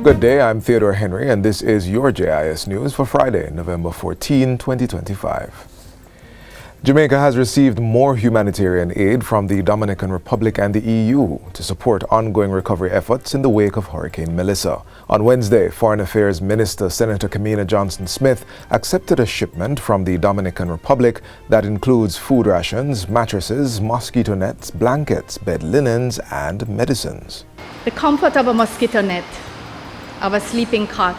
Good day, I'm Theodore Henry, and this is your JIS News for Friday, November 14, 2025. Jamaica has received more humanitarian aid from the Dominican Republic and the EU to support ongoing recovery efforts in the wake of Hurricane Melissa. On Wednesday, Foreign Affairs Minister Senator Kamina Johnson-Smith accepted a shipment from the Dominican Republic that includes food rations, mattresses, mosquito nets, blankets, bed linens, and medicines. The comfort of a mosquito net, of a sleeping cot,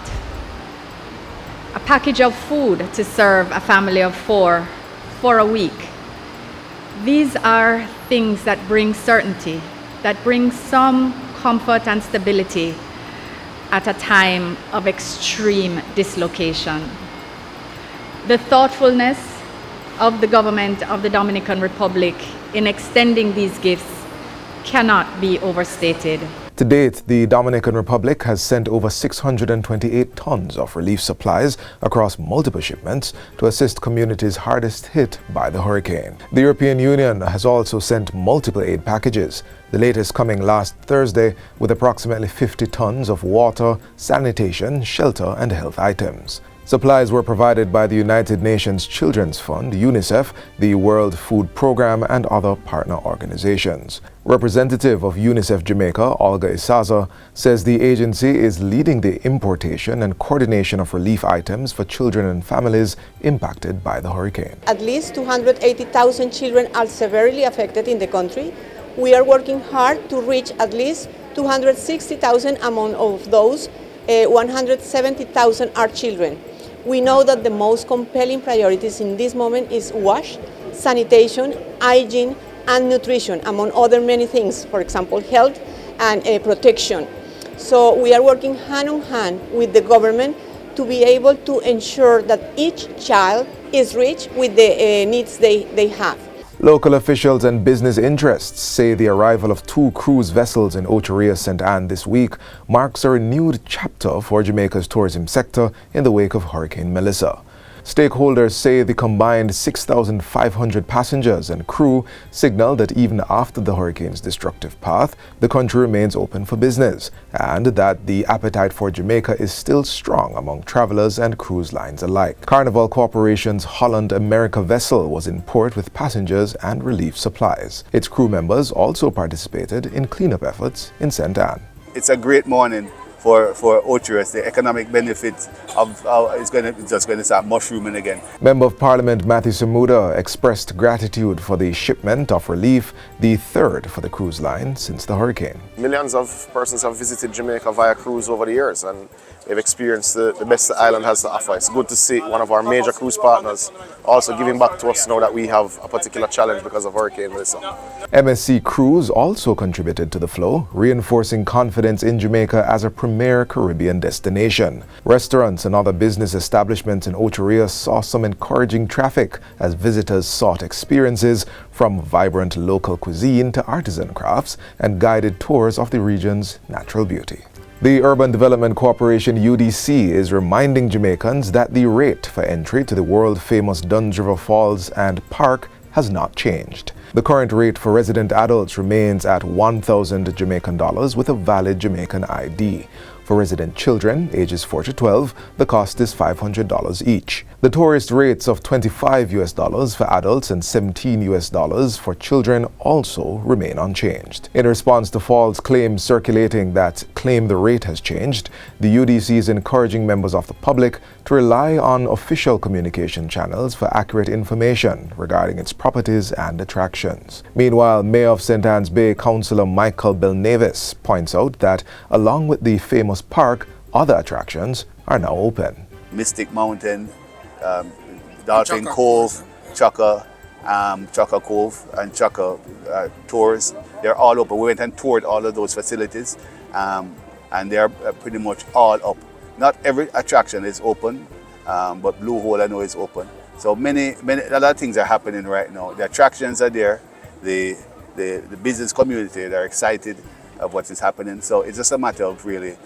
a package of food to serve a family of four for a week. These are things that bring certainty, that bring some comfort and stability at a time of extreme dislocation. The thoughtfulness of the government of the Dominican Republic in extending these gifts cannot be overstated. To date, the Dominican Republic has sent over 628 tons of relief supplies across multiple shipments to assist communities hardest hit by the hurricane. The European Union has also sent multiple aid packages, the latest coming last Thursday with approximately 50 tons of water, sanitation, shelter, and health items. Supplies were provided by the United Nations Children's Fund, UNICEF, the World Food Programme, and other partner organizations. Representative of UNICEF Jamaica, Olga Isaza, says the agency is leading the importation and coordination of relief items for children and families impacted by the hurricane. At least 280,000 children are severely affected in the country. We are working hard to reach at least 260,000 among of those. 170,000 are children. We know that the most compelling priorities in this moment is wash, sanitation, hygiene, and nutrition, among other many things, for example, health and protection. So we are working hand in hand with the government to be able to ensure that each child is reached with the needs they have. Local officials and business interests say the arrival of 2 cruise vessels in Ocho-Rios, St. Ann this week marks a renewed chapter for Jamaica's tourism sector in the wake of Hurricane Melissa. Stakeholders say the combined 6,500 passengers and crew signal that even after the hurricane's destructive path, the country remains open for business, and that the appetite for Jamaica is still strong among travelers and cruise lines alike. Carnival Corporation's Holland America vessel was in port with passengers and relief supplies. Its crew members also participated in cleanup efforts in St. Ann. It's a great morning for Ocho-Rios. The economic benefits of it's just going to start mushrooming again. Member of Parliament Matthew Samuda expressed gratitude for the shipment of relief, the third for the cruise line since the hurricane. Millions of persons have visited Jamaica via cruise over the years, and they've experienced the best the island has to offer. It's good to see one of our major cruise partners also giving back to us now that we have a particular challenge because of Hurricane Melissa. MSC Cruise also contributed to the flow, reinforcing confidence in Jamaica as a premier Caribbean destination. Restaurants and other business establishments in Ocho-Rios saw some encouraging traffic as visitors sought experiences from vibrant local cuisine to artisan crafts and guided tours of the region's natural beauty. The Urban Development Corporation UDC is reminding Jamaicans that the rate for entry to the world-famous Duns River Falls and Park has not changed. The current rate for resident adults remains at 1,000 Jamaican dollars with a valid Jamaican ID. For resident children, ages 4 to 12, the cost is $500 each. The tourist rates of $25 for adults and $17 for children also remain unchanged. In response to false claims circulating that claim the rate has changed, the UDC is encouraging members of the public to rely on official communication channels for accurate information regarding its properties and attractions. Meanwhile, Mayor of St. Ann's Bay Councillor Michael Belnavis points out that along with the famous park, other attractions are now open. Mystic Mountain, Dolphin Cove, Chaka Cove, and Chaka tours. They're all open. We went and toured all of those facilities, and they're pretty much all up. Not every attraction is open, but Blue Hole I know is open. So many a lot of things are happening right now. The attractions are there. The business community, they're excited of what is happening. So it's just a matter of really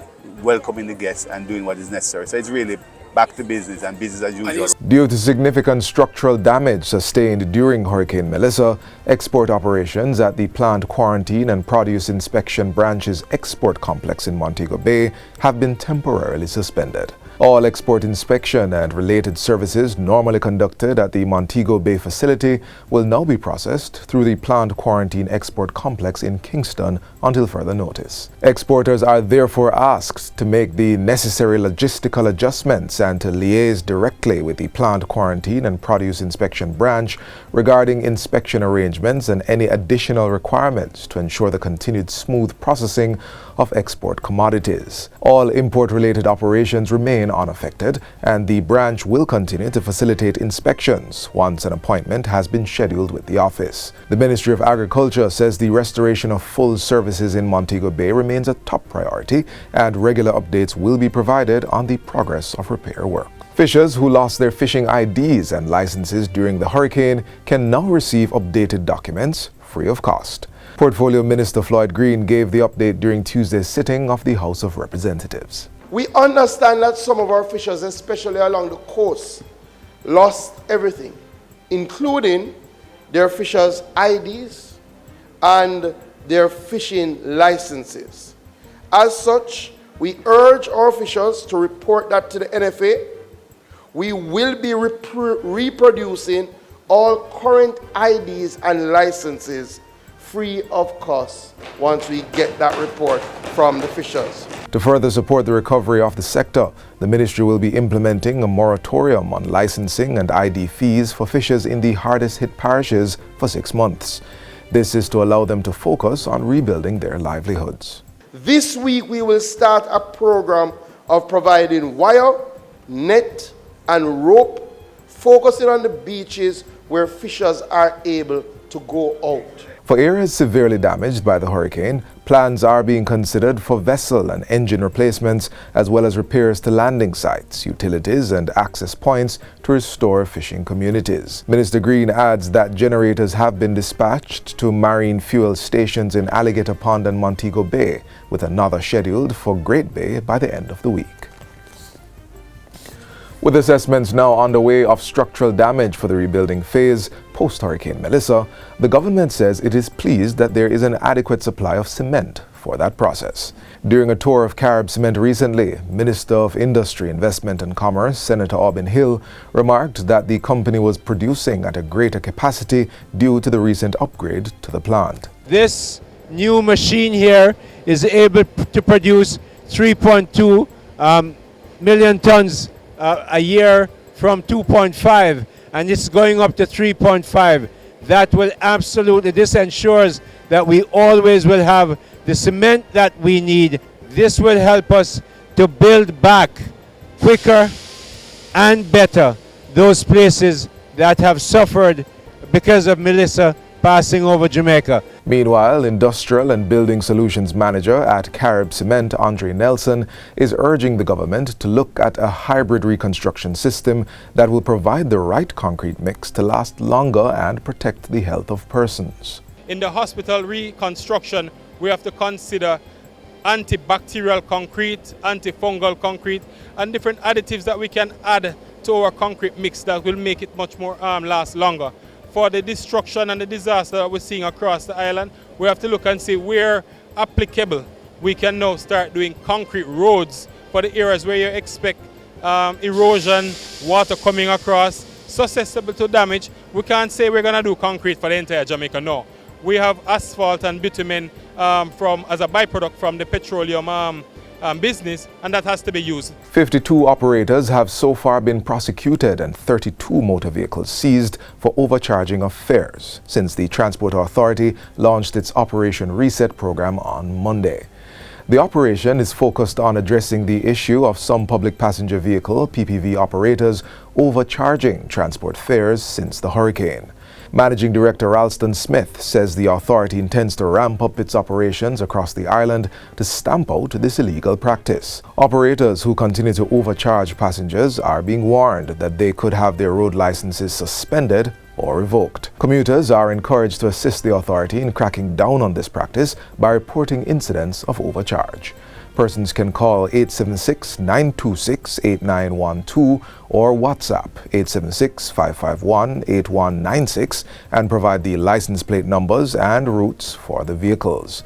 welcoming the guests and doing what is necessary. So it's really back to business and business as usual. Due to significant structural damage sustained during Hurricane Melissa, export operations at the Plant Quarantine and Produce Inspection Branch's export complex in Montego Bay have been temporarily suspended. All export inspection and related services normally conducted at the Montego Bay facility will now be processed through the Plant Quarantine Export Complex in Kingston until further notice. Exporters are therefore asked to make the necessary logistical adjustments and to liaise directly with the Plant Quarantine and Produce Inspection Branch regarding inspection arrangements and any additional requirements to ensure the continued smooth processing of export commodities. All import-related operations remain unaffected, and the branch will continue to facilitate inspections once an appointment has been scheduled with the office. The Ministry of Agriculture says the restoration of full services in Montego Bay remains a top priority, and regular updates will be provided on the progress of repair work. Fishers who lost their fishing IDs and licenses during the hurricane can now receive updated documents free of cost. Portfolio Minister Floyd Green gave the update during Tuesday's sitting of the House of Representatives. We understand that some of our fishers, especially along the coast, lost everything, including their fishers' IDs and their fishing licenses. As such, we urge our fishers to report that to the NFA. We will be reproducing all current IDs and licenses free of cost once we get that report from the fishers. To further support the recovery of the sector, the ministry will be implementing a moratorium on licensing and ID fees for fishers in the hardest hit parishes for 6 months. This is to allow them to focus on rebuilding their livelihoods. This week we will start a program of providing wire, net, and rope, focusing on the beaches where fishers are able to go out. For areas severely damaged by the hurricane, plans are being considered for vessel and engine replacements, as well as repairs to landing sites, utilities, and access points to restore fishing communities. Minister Green adds that generators have been dispatched to marine fuel stations in Alligator Pond and Montego Bay, with another scheduled for Great Bay by the end of the week. With assessments now underway of structural damage for the rebuilding phase post-Hurricane Melissa, the government says it is pleased that there is an adequate supply of cement for that process. During a tour of Carib Cement recently, Minister of Industry, Investment and Commerce, Senator Aubin Hill, remarked that the company was producing at a greater capacity due to the recent upgrade to the plant. This new machine here is able to produce 3.2 million tons a year from 2.5, and it's going up to 3.5. That will absolutely, this ensures that we always will have the cement that we need. This will help us to build back quicker and better those places that have suffered because of Melissa passing over Jamaica. Meanwhile, Industrial and Building Solutions Manager at Carib Cement, Andre Nelson, is urging the government to look at a hybrid reconstruction system that will provide the right concrete mix to last longer and protect the health of persons. In the hospital reconstruction, we have to consider antibacterial concrete, antifungal concrete, and different additives that we can add to our concrete mix that will make it much more last longer. For the destruction and the disaster that we're seeing across the island, we have to look and see where applicable we can now start doing concrete roads for the areas where you expect erosion, water coming across, susceptible to damage. We can't say we're going to do concrete for the entire Jamaica, no. We have asphalt and bitumen as a byproduct from the petroleum business, and that has to be used. 52 operators have so far been prosecuted and 32 motor vehicles seized for overcharging of fares since the Transport Authority launched its Operation Reset program on Monday. The operation is focused on addressing the issue of some public passenger vehicle (PPV) operators overcharging transport fares since the hurricane. Managing Director Ralston Smith says the authority intends to ramp up its operations across the island to stamp out this illegal practice. Operators who continue to overcharge passengers are being warned that they could have their road licenses suspended or revoked. Commuters are encouraged to assist the authority in cracking down on this practice by reporting incidents of overcharge. Persons can call 876-926-8912 or WhatsApp 876-551-8196 and provide the license plate numbers and routes for the vehicles.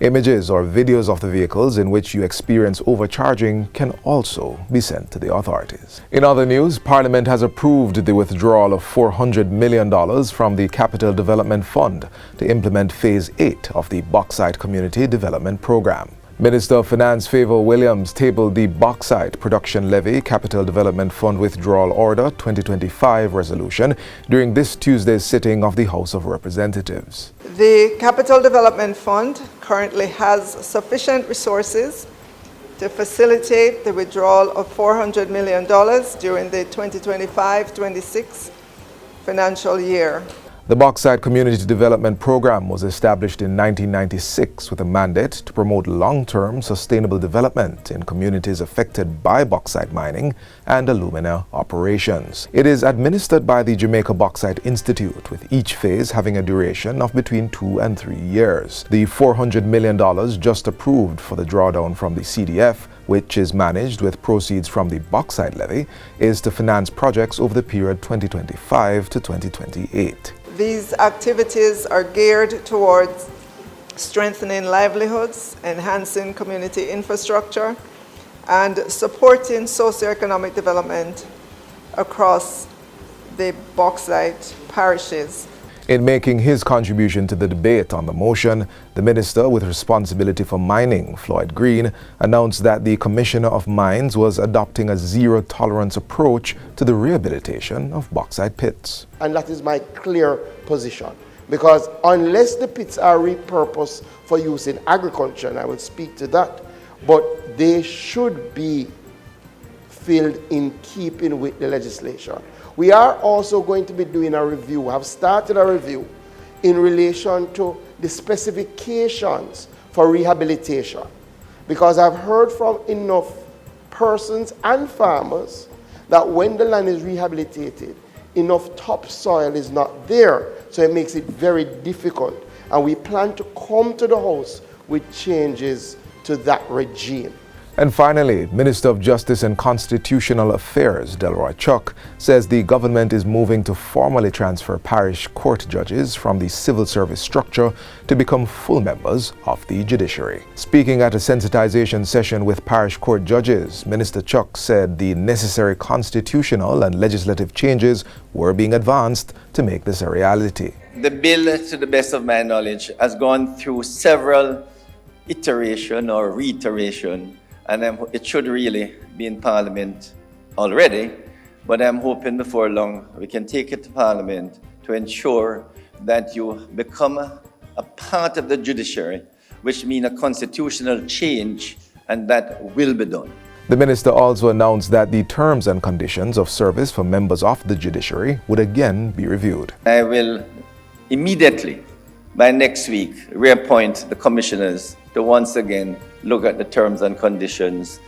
Images or videos of the vehicles in which you experience overcharging can also be sent to the authorities. In other news, Parliament has approved the withdrawal of $400 million from the Capital Development Fund to implement Phase 8 of the Bauxite Community Development Program. Minister of Finance Favour Williams tabled the Bauxite Production Levy Capital Development Fund Withdrawal Order 2025 resolution during this Tuesday's sitting of the House of Representatives. The Capital Development Fund currently has sufficient resources to facilitate the withdrawal of $400 million during the 2025-26 financial year. The Bauxite Community Development Program was established in 1996 with a mandate to promote long-term sustainable development in communities affected by bauxite mining and alumina operations. It is administered by the Jamaica Bauxite Institute, with each phase having a duration of between 2 and 3 years. The $400 million just approved for the drawdown from the CDF, which is managed with proceeds from the bauxite levy, is to finance projects over the period 2025 to 2028. These activities are geared towards strengthening livelihoods, enhancing community infrastructure, and supporting socioeconomic development across the bauxite parishes. In making his contribution to the debate on the motion, the Minister with responsibility for mining, Floyd Green, announced that the Commissioner of Mines was adopting a zero-tolerance approach to the rehabilitation of bauxite pits. And that is my clear position. Because unless the pits are repurposed for use in agriculture, and I will speak to that, but they should be filled in keeping with the legislation. We are also going to be doing a review, have started a review in relation to the specifications for rehabilitation. Because I've heard from enough persons and farmers that when the land is rehabilitated, enough topsoil is not there, so it makes it very difficult. And we plan to come to the House with changes to that regime. And finally, Minister of Justice and Constitutional Affairs, Delroy Chuck, says the government is moving to formally transfer parish court judges from the civil service structure to become full members of the judiciary. Speaking at a sensitization session with parish court judges, Minister Chuck said the necessary constitutional and legislative changes were being advanced to make this a reality. The bill, to the best of my knowledge, has gone through several iteration or reiteration, and it should really be in Parliament already, but I'm hoping before long we can take it to Parliament to ensure that you become a part of the judiciary, which means a constitutional change, and that will be done. The minister also announced that the terms and conditions of service for members of the judiciary would again be reviewed. I will immediately, by next week, reappoint the commissioners to once again look at the terms and conditions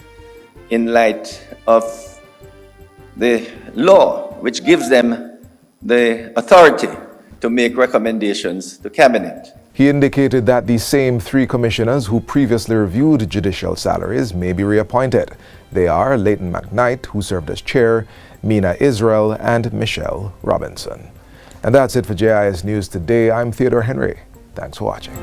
in light of the law, which gives them the authority to make recommendations to Cabinet. He indicated that the same 3 commissioners who previously reviewed judicial salaries may be reappointed. They are Leighton McKnight, who served as chair, Mina Israel, and Michelle Robinson. And that's it for JIS News Today. I'm Theodore Henry. Thanks for watching.